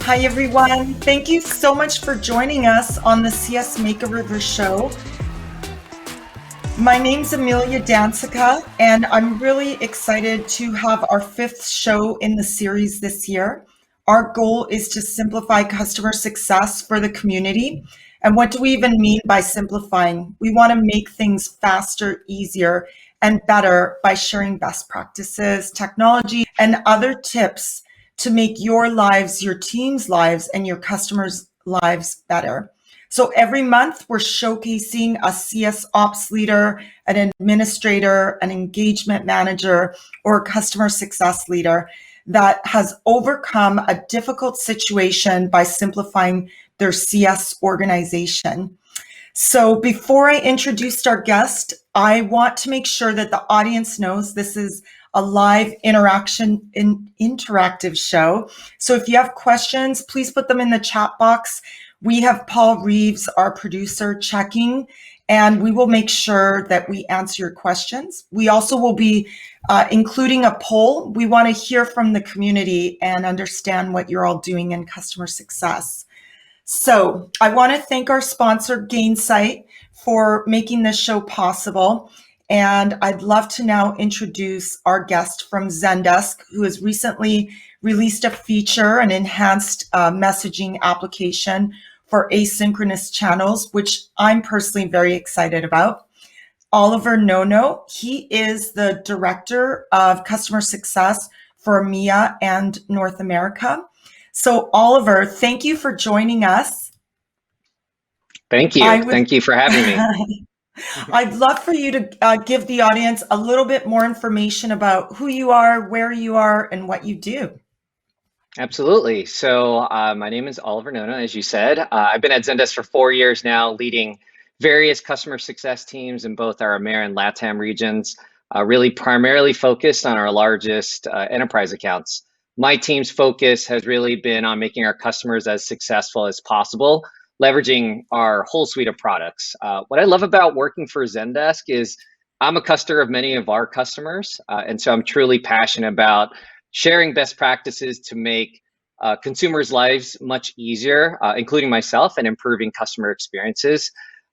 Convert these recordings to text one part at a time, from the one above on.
Hi, everyone. Thank you so much for joining us on the CS Makeover Show. My name's Amelia Dansica, and I'm really excited to have our 5th show in the series this year. Our goal is to simplify customer success for the community. And what do we even mean by simplifying? We want to make things faster, easier, and better by sharing best practices, technology, and other tips to make your lives, your team's lives, and your customers' lives better. So every month we're showcasing a CS ops leader, an administrator, an engagement manager, or a customer success leader that has overcome a difficult situation by simplifying their CS organization. So before I introduce our guest, I want to make sure that the audience knows this is a live interactive show. So if you have questions, please put them in the chat box. We have Paul Reeves, our producer, checking, and we will make sure that we answer your questions. We also will be including a poll. We want to hear from the community and understand what you're all doing in customer success. So I want to thank our sponsor, Gainsight, for making this show possible. And I'd love to now introduce our guest from Zendesk, who has recently released a feature, an enhanced messaging application for asynchronous channels, which I'm personally very excited about. Oliver Nono, he is the Director of Customer Success for EMEA and North America. So Oliver, thank you for joining us. Thank you. Thank you for having me. I'd love for you to give the audience a little bit more information about who you are, where you are, and what you do. Absolutely. So my name is Oliver Nono, as you said. I've been at Zendesk for 4 years now, leading various customer success teams in both our EMEA and LATAM regions, really primarily focused on our largest enterprise accounts. My team's focus has really been on making our customers as successful as possible, leveraging our whole suite of products. What I love about working for Zendesk is I'm a customer of many of our customers, and so I'm truly passionate about sharing best practices to make consumers' lives much easier, including myself, and improving customer experiences.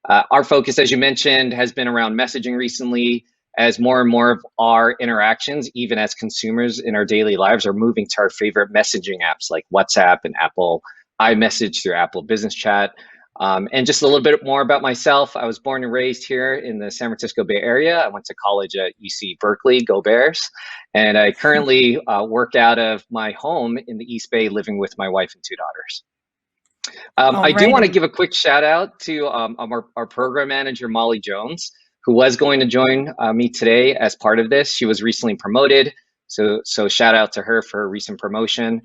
Our focus, as you mentioned, has been around messaging recently, as more and more of our interactions, even as consumers in our daily lives, are moving to our favorite messaging apps like WhatsApp and Apple iMessage through Apple Business Chat. And just a little bit more about myself. I was born and raised here in the San Francisco Bay Area. I went to college at UC Berkeley, go Bears. And I currently work out of my home in the East Bay, living with my wife and 2 daughters. I do want to give a quick shout out to our program manager, Molly Jones, who was going to join me today as part of this. She was recently promoted, so shout out to her for her recent promotion.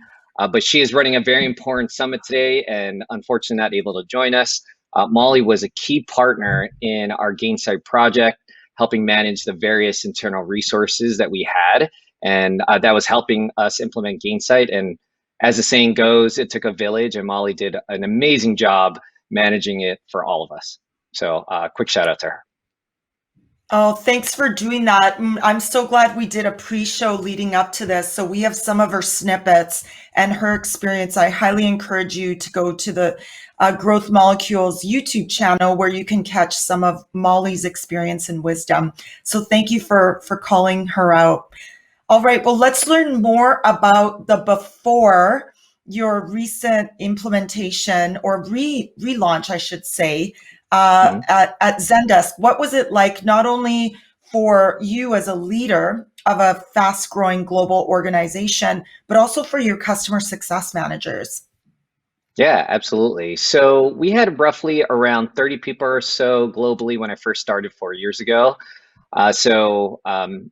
But she is running a very important summit today and unfortunately not able to join us. Molly was a key partner in our Gainsight project, helping manage the various internal resources that we had. And that was helping us implement Gainsight. And as the saying goes, it took a village, and Molly did an amazing job managing it for all of us. So quick shout out to her. Oh, thanks for doing that. I'm so glad we did a pre-show leading up to this. So we have some of her snippets and her experience. I highly encourage you to go to the Growth Molecules YouTube channel, where you can catch some of Molly's experience and wisdom. So thank you for calling her out. All right, well, let's learn more about the before your recent implementation, or relaunch, I should say, at Zendesk. What was it like, not only for you as a leader of a fast-growing global organization, but also for your customer success managers? Yeah, absolutely. So we had roughly around 30 people or so globally when I first started 4 years ago. So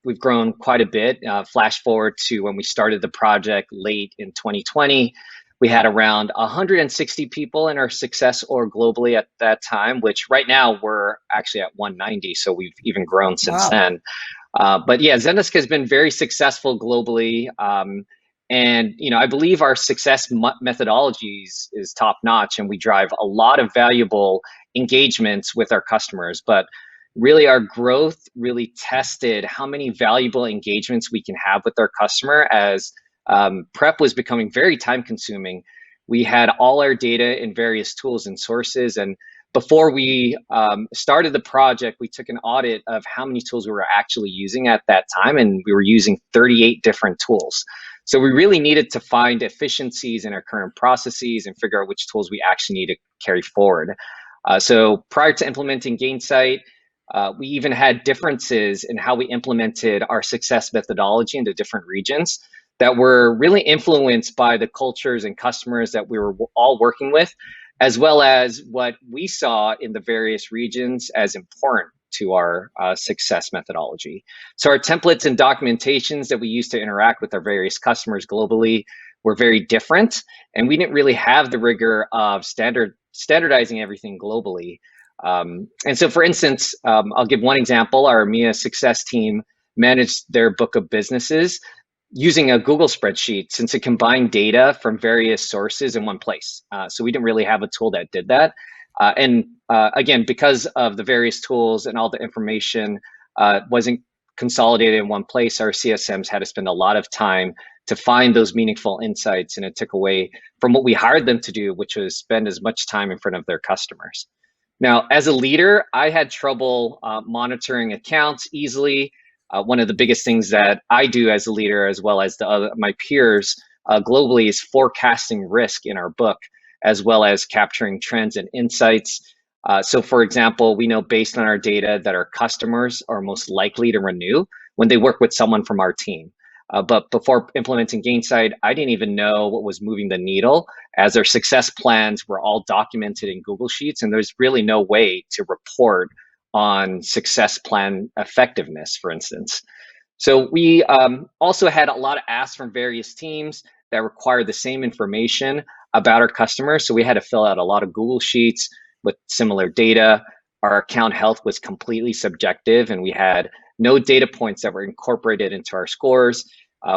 we've grown quite a bit. Flash forward to when we started the project late in 2020. We had around 160 people in our success org globally at that time, which right now we're actually at 190. So we've even grown since then. But yeah, Zendesk has been very successful globally. And I believe our success methodologies is top notch, and we drive a lot of valuable engagements with our customers. But really, our growth really tested how many valuable engagements we can have with our customer, as prep was becoming very time consuming. we had all our data in various tools and sources. And before we started the project, we took an audit of how many tools we were actually using at that time, and we were using 38 different tools. So we really needed to find efficiencies in our current processes and figure out which tools we actually need to carry forward. So prior to implementing Gainsight, we even had differences in how we implemented our success methodology into different regions that were really influenced by the cultures and customers that we were all working with, as well as what we saw in the various regions as important to our success methodology. So our templates and documentations that we use to interact with our various customers globally were very different, and we didn't really have the rigor of standardizing everything globally. And so, for instance, I'll give one example. Our EMEA success team managed their book of businesses using a Google spreadsheet, since it combined data from various sources in one place. So we didn't really have a tool that did that. And again, because of the various tools and all the information wasn't consolidated in one place, our CSMs had to spend a lot of time to find those meaningful insights, and it took away from what we hired them to do, which was spend as much time in front of their customers. Now, as a leader, I had trouble monitoring accounts easily. One of the biggest things that I do as a leader, as well as my peers globally, is forecasting risk in our book, as well as capturing trends and insights. So for example, we know based on our data that our customers are most likely to renew when they work with someone from our team. But before implementing Gainsight, I didn't even know what was moving the needle, as our success plans were all documented in Google Sheets, and there's really no way to report on success plan effectiveness, for instance. So we also had a lot of asks from various teams that required the same information about our customers. So we had to fill out a lot of Google Sheets with similar data. Our account health was completely subjective, and we had no data points that were incorporated into our scores.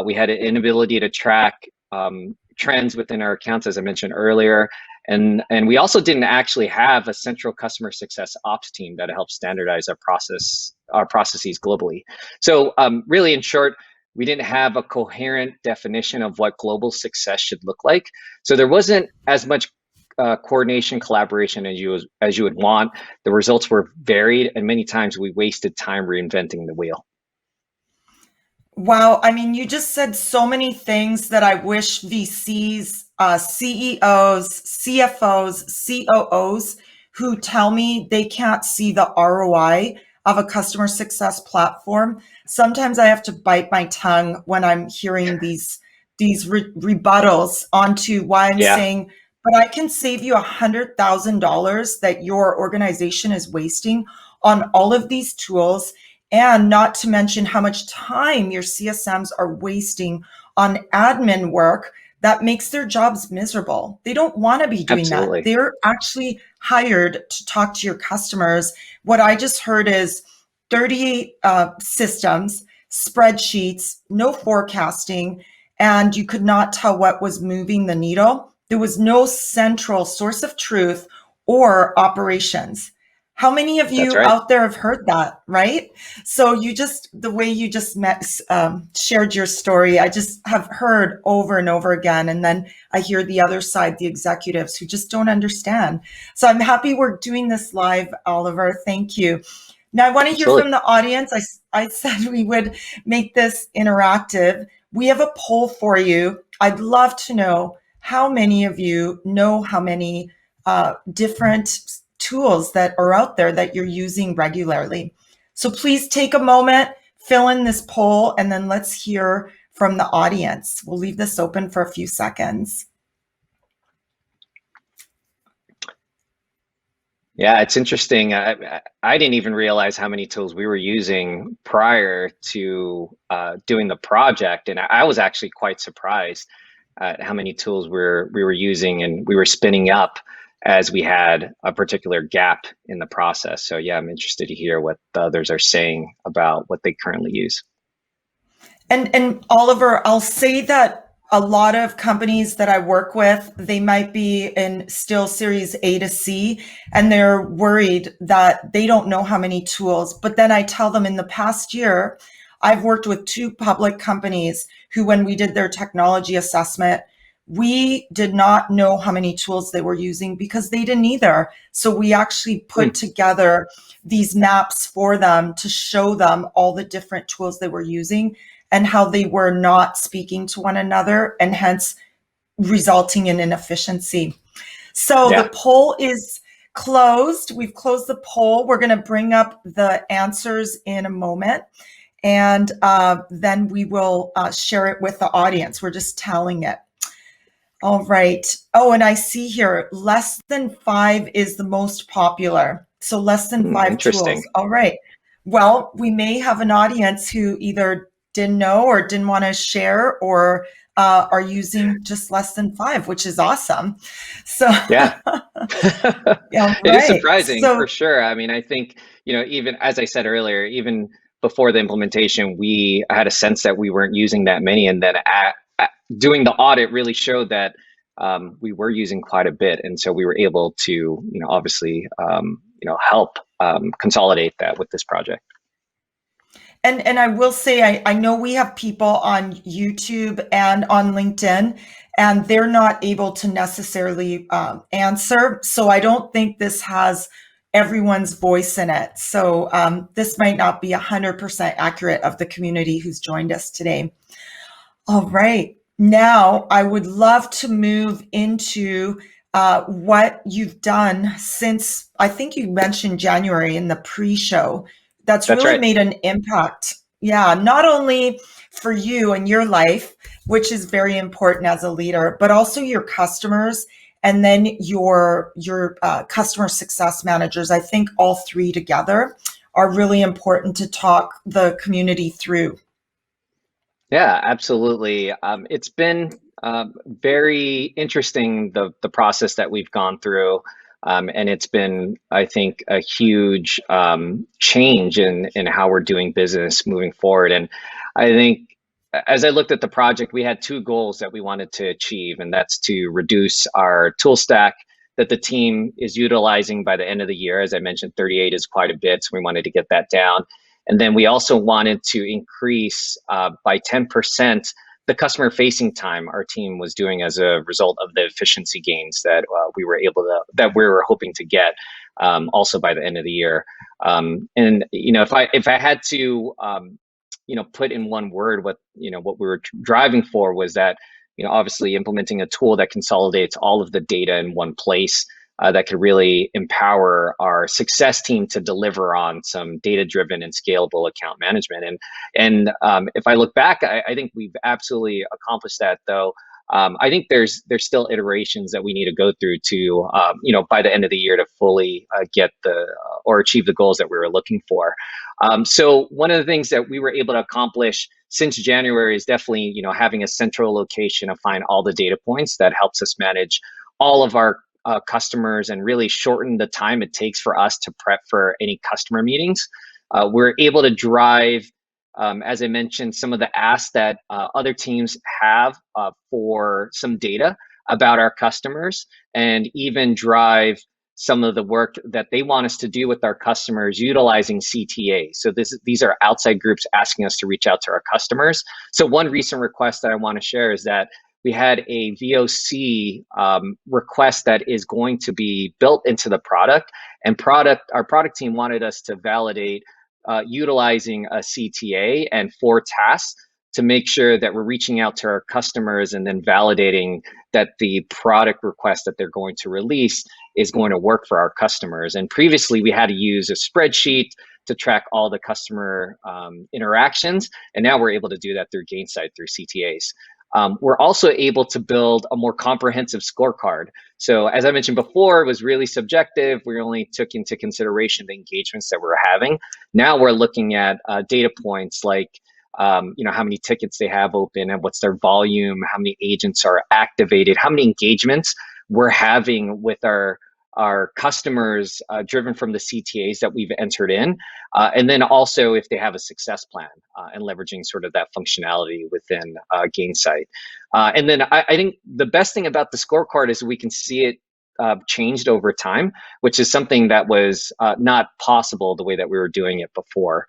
We had an inability to track trends within our accounts, as I mentioned earlier. And we also didn't actually have a central customer success ops team that helped standardize our processes globally. So really, in short, we didn't have a coherent definition of what global success should look like. So there wasn't as much coordination, collaboration as you would want. The results were varied, and many times we wasted time reinventing the wheel. Wow. I mean, you just said so many things that I wish VCs, CEOs, CFOs, COOs who tell me they can't see the ROI of a customer success platform. Sometimes I have to bite my tongue when I'm hearing these rebuttals onto why I'm saying, but I can save you $100,000 that your organization is wasting on all of these tools. And not to mention how much time your CSMs are wasting on admin work that makes their jobs miserable. They don't want to be doing Absolutely. that. They're actually hired to talk to your customers. What I just heard is 38 systems, spreadsheets, no forecasting, and you could not tell what was moving the needle. There was no central source of truth or operations. How many of you out there have heard that, right? So the way you just shared your story, I just have heard over and over again. And then I hear the other side, the executives who just don't understand. So I'm happy we're doing this live, Oliver. Thank you. Now I want to hear from the audience. I said we would make this interactive. We have a poll for you. I'd love to know how many of you know how many different tools that are out there that you're using regularly. So please take a moment, fill in this poll, and then let's hear from the audience. We'll leave this open for a few seconds. Yeah, it's interesting. I didn't even realize how many tools we were using prior to doing the project, and I was actually quite surprised at how many tools we were using and we were spinning up as we had a particular gap in the process. So yeah, I'm interested to hear what the others are saying about what they currently use. And Oliver, I'll say that a lot of companies that I work with, they might be in still Series A to C, and they're worried that they don't know how many tools. But then I tell them in the past year, I've worked with 2 public companies who, when we did their technology assessment, We did not know how many tools they were using because they didn't either. So we actually put together these maps for them to show them all the different tools they were using and how they were not speaking to one another and hence resulting in inefficiency. So Yeah. the poll is closed. We've closed the poll. We're going to bring up the answers in a moment. And then we will share it with the audience. We're just telling it. All right. Oh, and I see here, less than 5 is the most popular. So less than 5 Interesting. tools. All right. Well, we may have an audience who either didn't know or didn't want to share or are using just less than 5, which is awesome. So Yeah. yeah, It is right. surprising So for sure. I mean, I think, even as I said earlier, even before the implementation, we had a sense that we weren't using that many. And then doing the audit really showed that we were using quite a bit. And so we were able to, obviously, help consolidate that with this project. And I will say, I know we have people on YouTube and on LinkedIn, and they're not able to necessarily answer. So I don't think this has everyone's voice in it. So this might not be 100% accurate of the community who's joined us today. All right. Now I would love to move into what you've done since, I think you mentioned January in the pre-show. That's That's really right. made an impact. Yeah, not only for you and your life, which is very important as a leader, but also your customers and then your customer success managers. I think all three together are really important to talk the community through. Yeah, absolutely. It's been very interesting, the process that we've gone through. And it's been, I think, a huge change in how we're doing business moving forward. And I think as I looked at the project, we had two goals that we wanted to achieve, and that's to reduce our tool stack that the team is utilizing by the end of the year. As I mentioned, 38 is quite a bit, so we wanted to get that down. And then we also wanted to increase by 10% the customer facing time our team was doing as a result of the efficiency gains that that we were hoping to get also by the end of the year. And if I had to put in one word what we were driving for was that obviously implementing a tool that consolidates all of the data in one place that could really empower our success team to deliver on some data-driven and scalable account management. And if I look back, I think we've absolutely accomplished that. Though I think there's still iterations that we need to go through to by the end of the year to fully get or achieve the goals that we were looking for. So one of the things that we were able to accomplish since January is definitely having a central location to find all the data points that helps us manage all of our customers and really shorten the time it takes for us to prep for any customer meetings. We're able to drive, as I mentioned, some of the asks that other teams have for some data about our customers, and even drive some of the work that they want us to do with our customers utilizing CTA. So these are outside groups asking us to reach out to our customers. So one recent request that I want to share is that we had a VOC request that is going to be built into the product, and our product team wanted us to validate utilizing a CTA and 4 tasks to make sure that we're reaching out to our customers and then validating that the product request that they're going to release is going to work for our customers. And previously we had to use a spreadsheet to track all the customer interactions, and now we're able to do that through Gainsight, through CTAs. We're also able to build a more comprehensive scorecard. So as I mentioned before, it was really subjective. We only took into consideration the engagements that we're having. Now we're looking at data points like how many tickets they have open and what's their volume, how many agents are activated, how many engagements we're having with our customers driven from the CTAs that we've entered in. And then also if they have a success plan and leveraging sort of that functionality within Gainsight. And then I think the best thing about the scorecard is we can see it changed over time, which is something that was not possible the way that we were doing it before.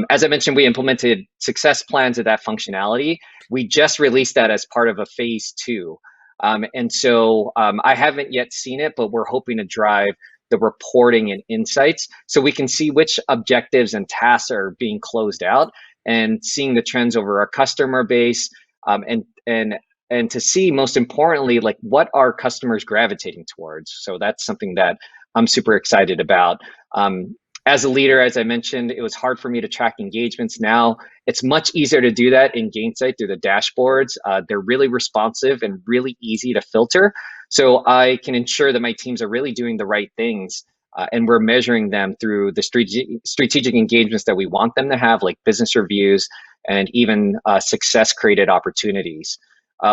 As I mentioned, we implemented success plans of that functionality. We just released that as part of a phase 2. And so I haven't yet seen it, but we're hoping to drive the reporting and insights so we can see which objectives and tasks are being closed out and seeing the trends over our customer base, and to see, most importantly, like what are customers gravitating towards. So that's something that I'm super excited about. As a leader, as I mentioned, it was hard for me to track engagements. Now it's much easier to do that in Gainsight through the dashboards. They're really responsive and really easy to filter. So I can ensure that my teams are really doing the right things, and we're measuring them through the strategic engagements that we want them to have, like business reviews and even success created opportunities.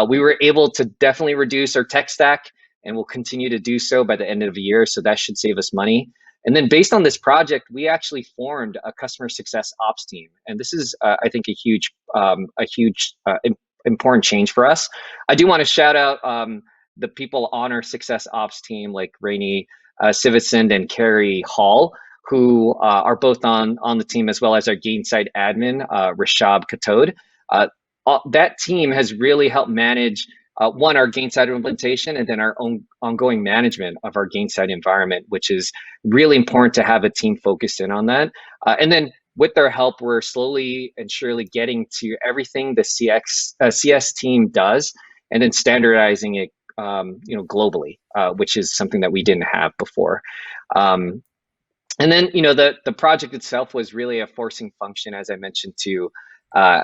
We were able to definitely reduce our tech stack, and we'll continue to do so by the end of the year. So that should save us money. And then based on this project, we actually formed a customer success ops team. And this is, I think, a huge important change for us. I do want to shout out the people on our success ops team, like Rainey Sivison and Carrie Hall, who are both on the team, as well as our Gainsight admin, Rishab Katod. That team has really helped manage one, our Gainsight implementation, and then our own ongoing management of our Gainsight environment, which is really important to have a team focused in on that. And then with their help, we're slowly and surely getting to everything the CS team does, and then standardizing it, globally, which is something that we didn't have before. And then, the project itself was really a forcing function, as I mentioned, to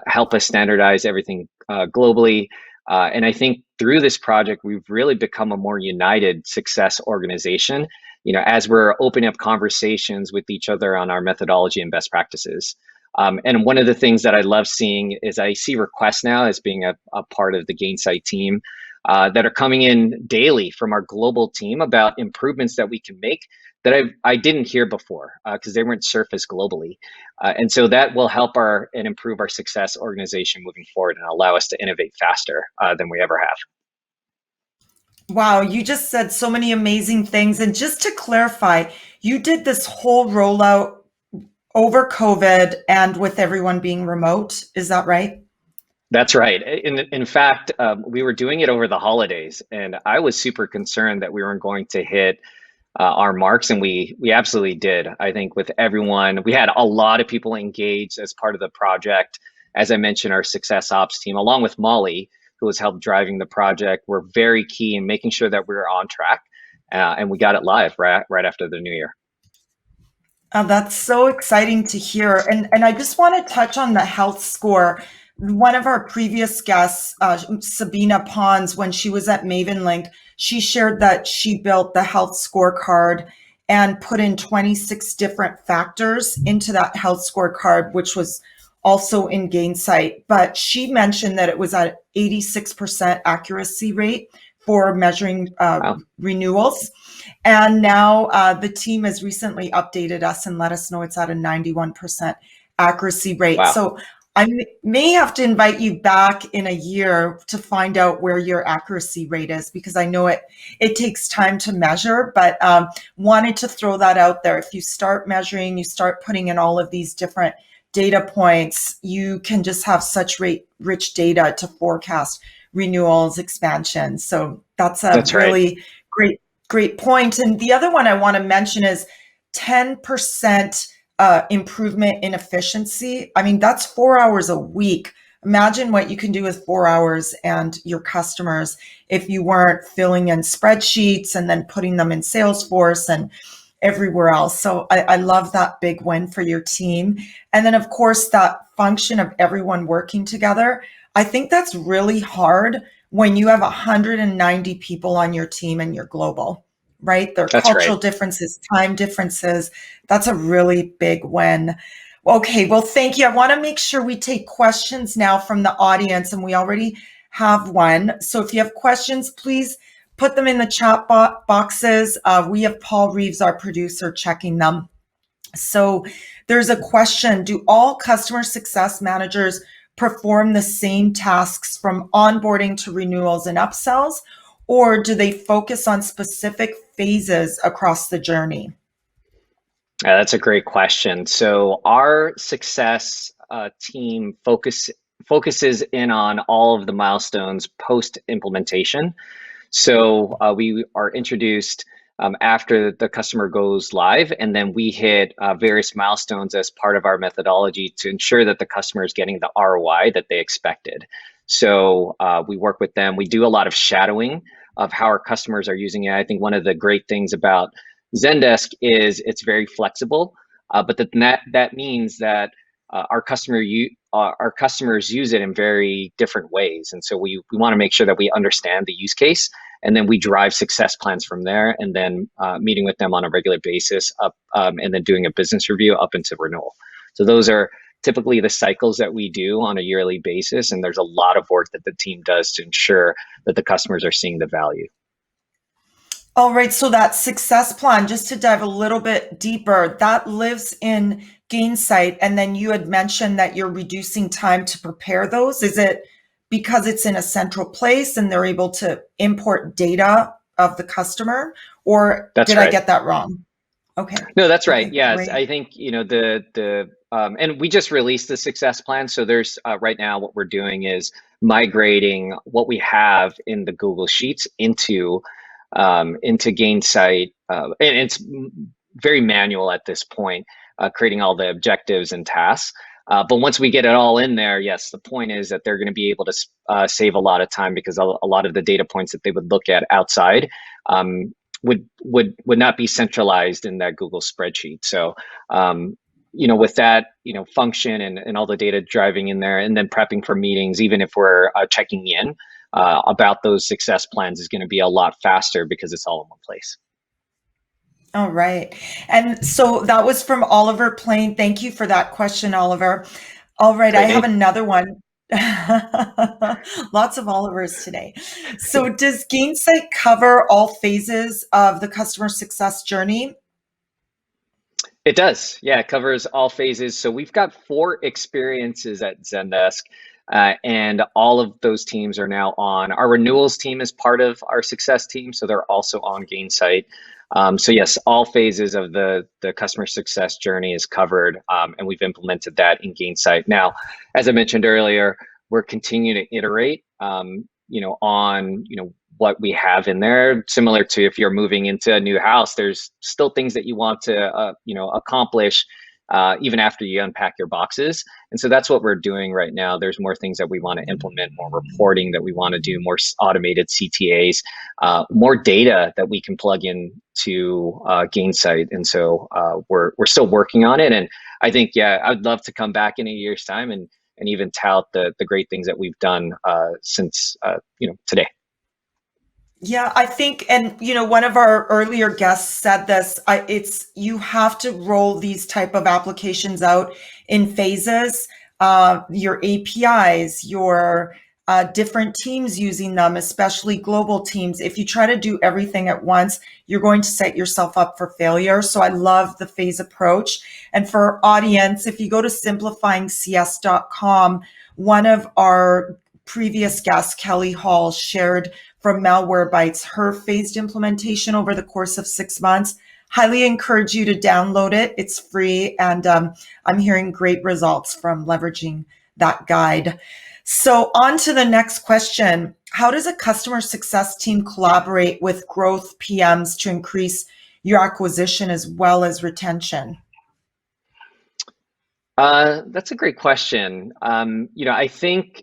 help us standardize everything globally. And I think through this project, we've really become a more united success organization, as we're opening up conversations with each other on our methodology and best practices. And one of the things that I love seeing is I see requests now as being a part of the Gainsight team that are coming in daily from our global team about improvements that we can make that I didn't hear before, because they weren't surfaced globally. And so that will help and improve our success organization moving forward and allow us to innovate faster than we ever have. Wow, you just said so many amazing things. And just to clarify, you did this whole rollout over COVID and with everyone being remote. Is that right? That's right. In fact, we were doing it over the holidays, and I was super concerned that we weren't going to hit our marks, and we absolutely did. I think with everyone, we had a lot of people engaged as part of the project. As I mentioned, our success ops team, along with Molly, who has helped driving the project, were very key in making sure that we were on track, and we got it live right after the new year. That's so exciting to hear. And I just want to touch on the health score. One of our previous guests, Sabina Pons, when she was at MavenLink, she shared that she built the health scorecard and put in 26 different factors into that health scorecard, which was also in Gainsight. But she mentioned that it was at 86% accuracy rate for measuring Wow. renewals. And now the team has recently updated us and let us know it's at a 91% accuracy rate. Wow. So I may have to invite you back in a year to find out where your accuracy rate is, because I know it takes time to measure, but wanted to throw that out there. If you start measuring, you start putting in all of these different data points, you can just have such rich data to forecast renewals, expansions. So that's really great point. And the other one I want to mention is 10% improvement in efficiency. I mean, that's 4 hours a week. Imagine what you can do with 4 hours and your customers if you weren't filling in spreadsheets and then putting them in Salesforce and everywhere else. So I love that big win for your team. And then, of course, that function of everyone working together. I think that's really hard when you have 190 people on your team and you're global, right? There are cultural differences, time differences. That's a really big win. Okay, well, thank you. I want to make sure we take questions now from the audience, and we already have one. So if you have questions, please put them in the chat boxes. We have Paul Reeves, our producer, checking them. So there's a question: do all customer success managers perform the same tasks from onboarding to renewals and upsells, or do they focus on specific phases across the journey? That's a great question. So our success team focuses in on all of the milestones post implementation. So we are introduced after the customer goes live, and then we hit various milestones as part of our methodology to ensure that the customer is getting the ROI that they expected. So we work with them. We do a lot of shadowing of how our customers are using it. I think one of the great things about Zendesk is it's very flexible, but that means that our customers use it in very different ways, and so we want to make sure that we understand the use case, and then we drive success plans from there, and then meeting with them on a regular basis up, and then doing a business review up into renewal. So those are typically the cycles that we do on a yearly basis, and there's a lot of work that the team does to ensure that the customers are seeing the value. All right, so that success plan, just to dive a little bit deeper, that lives in Gainsight, and then you had mentioned that you're reducing time to prepare those. Is it because it's in a central place and they're able to import data of the customer, or That's did right. I get that wrong? Okay. No, that's right. Okay, Yes, great. I think and we just released the success plan. So there's right now what we're doing is migrating what we have in the Google Sheets into Gainsight, and it's very manual at this point, creating all the objectives and tasks. But once we get it all in there, yes, the point is that they're going to be able to save a lot of time, because a lot of the data points that they would look at outside would not be centralized in that Google spreadsheet. So with that function and all the data driving in there, and then prepping for meetings, even if we're checking in about those success plans, is going to be a lot faster because it's all in one place. All right. And so that was from Oliver Plain. Thank you for that question, Oliver. All right, I have another one. Lots of Olivers today. So does Gainsight cover all phases of the customer success journey? It does. Yeah, it covers all phases. So we've got 4 experiences at Zendesk, and all of those teams are now on. Our renewals team is part of our success team, so they're also on Gainsight. So yes, all phases of the customer success journey is covered, and we've implemented that in Gainsight. Now, as I mentioned earlier, we're continuing to iterate, on what we have in there. Similar to if you're moving into a new house, there's still things that you want to accomplish even after you unpack your boxes. And so that's what we're doing right now. There's more things that we want to implement, more reporting that we want to do, more automated CTAs, more data that we can plug in to Gainsight. And so we're still working on it. And I think, yeah, I'd love to come back in a year's time and even tout the great things that we've done since today. Yeah, I think, and one of our earlier guests said this, you have to roll these type of applications out in phases, your APIs, your different teams using them, especially global teams. If you try to do everything at once, you're going to set yourself up for failure. So I love the phase approach. And for our audience, if you go to simplifyingcs.com, one of our previous guests, Kelly Hall, shared from Malwarebytes her phased implementation over the course of 6 months. Highly encourage you to download it. It's free, and I'm hearing great results from leveraging that guide. So on to the next question. How does a customer success team collaborate with growth PMs to increase your acquisition as well as retention? That's a great question. I think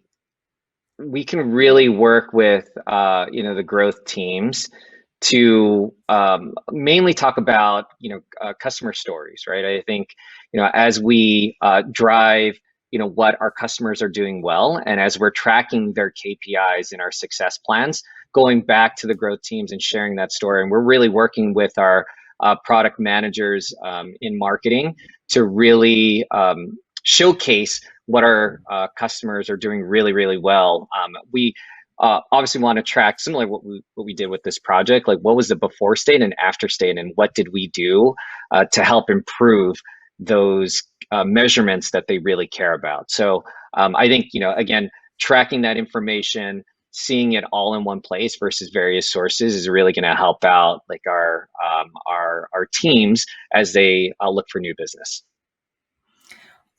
we can really work with the growth teams to mainly talk about customer stories, right? I think as we drive what our customers are doing well, and as we're tracking their KPIs in our success plans, going back to the growth teams and sharing that story. And we're really working with our product managers in marketing to really showcase what our customers are doing really, really well. We obviously want to track similar what we did with this project, like what was the before state and after state, and what did we do to help improve those measurements that they really care about. So I think, again, tracking that information, seeing it all in one place versus various sources is really going to help out like our teams as they look for new business.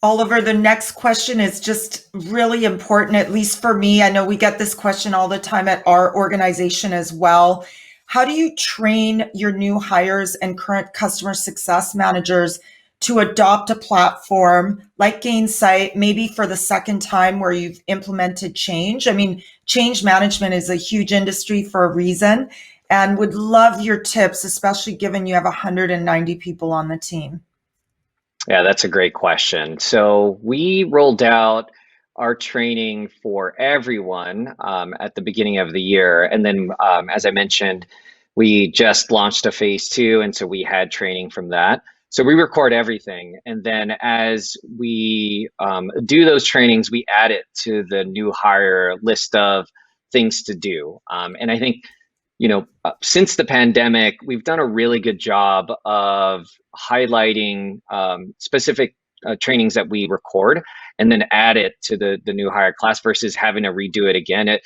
Oliver, the next question is just really important, at least for me. I know we get this question all the time at our organization as well. How do you train your new hires and current customer success managers to adopt a platform like Gainsight, maybe for the second time where you've implemented change? I mean, change management is a huge industry for a reason, and would love your tips, especially given you have 190 people on the team. Yeah, that's a great question. So we rolled out our training for everyone at the beginning of the year. And then, as I mentioned, we just launched a phase two. And so we had training from that. So we record everything. And then as we do those trainings, we add it to the new hire list of things to do. And I think since the pandemic, we've done a really good job of highlighting specific trainings that we record and then add it to the new hire class versus having to redo it again.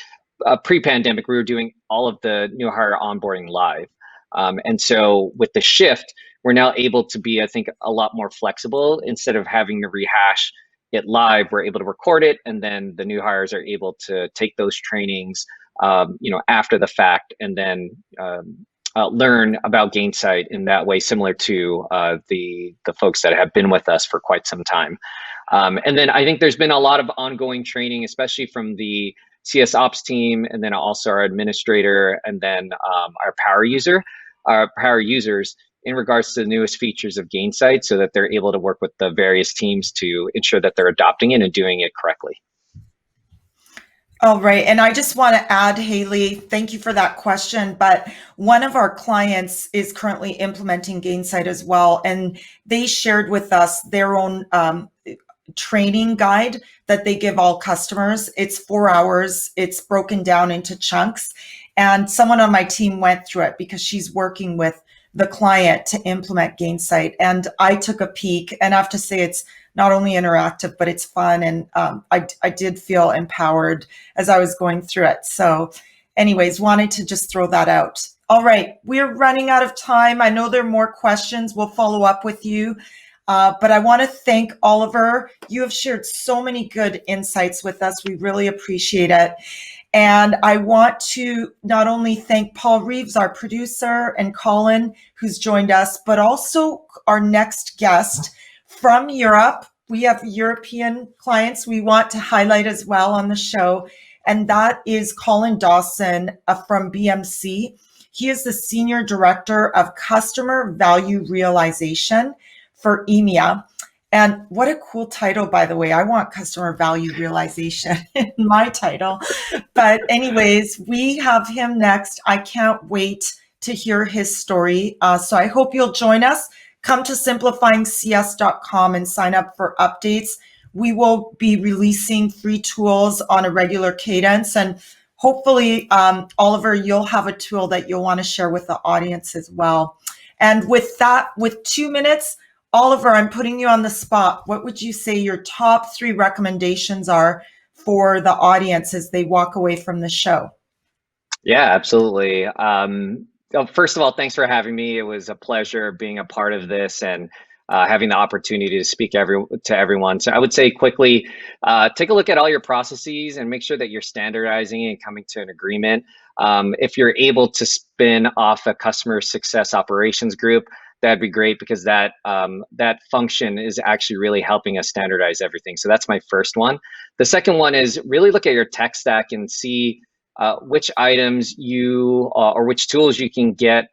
Pre-pandemic, we were doing all of the new hire onboarding live. And so with the shift, we're now able to be, I think, a lot more flexible. Instead of having to rehash it live, we're able to record it, and then the new hires are able to take those trainings after the fact, and then learn about Gainsight in that way, similar to the folks that have been with us for quite some time. And then I think there's been a lot of ongoing training, especially from the CS Ops team, and then also our administrator, and then our power users in regards to the newest features of Gainsight, so that they're able to work with the various teams to ensure that they're adopting it and doing it correctly. All right. And I just want to add, Haley, thank you for that question. But one of our clients is currently implementing Gainsight as well. And they shared with us their own training guide that they give all customers. It's 4 hours. It's broken down into chunks. And someone on my team went through it because she's working with the client to implement Gainsight. And I took a peek, and I have to say it's not only interactive, but it's fun. And I did feel empowered as I was going through it. So anyways, wanted to just throw that out. All right, we're running out of time. I know there are more questions. We'll follow up with you. But I want to thank Oliver. You have shared so many good insights with us. We really appreciate it. And I want to not only thank Paul Reeves, our producer, and Colin, who's joined us, but also our next guest from Europe. We have European clients we want to highlight as well on the show. And that is Colin Dawson from BMC. He is the Senior Director of Customer Value Realization for EMEA. And what a cool title, by the way. I want customer value realization in my title. But anyways, we have him next. I can't wait to hear his story. So I hope you'll join us. Come to simplifyingcs.com and sign up for updates. We will be releasing free tools on a regular cadence. And hopefully, Oliver, you'll have a tool that you'll want to share with the audience as well. And with that, with 2 minutes, Oliver, I'm putting you on the spot. What would you say your top 3 recommendations are for the audience as they walk away from the show? Yeah, absolutely. First of all, thanks for having me. It was a pleasure being a part of this and having the opportunity to speak to everyone. So I would say quickly, take a look at all your processes and make sure that you're standardizing and coming to an agreement. If you're able to spin off a customer success operations group, that'd be great, because that function is actually really helping us standardize everything. So that's my first one. The second one is really look at your tech stack and see which items or which tools you can get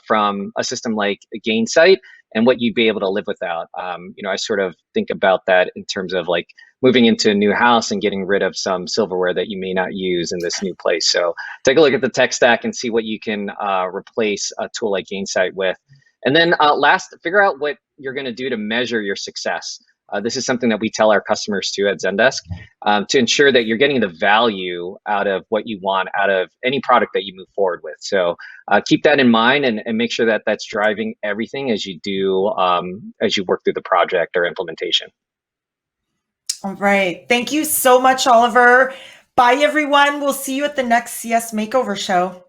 from a system like Gainsight and what you'd be able to live without. I sort of think about that in terms of like moving into a new house and getting rid of some silverware that you may not use in this new place. So take a look at the tech stack and see what you can replace a tool like Gainsight with. And then last, figure out what you're going to do to measure your success. This is something that we tell our customers too at Zendesk, to ensure that you're getting the value out of what you want out of any product that you move forward with. So keep that in mind and make sure that that's driving everything as you do, as you work through the project or implementation. All right. Thank you so much, Oliver. Bye, everyone. We'll see you at the next CS Makeover Show.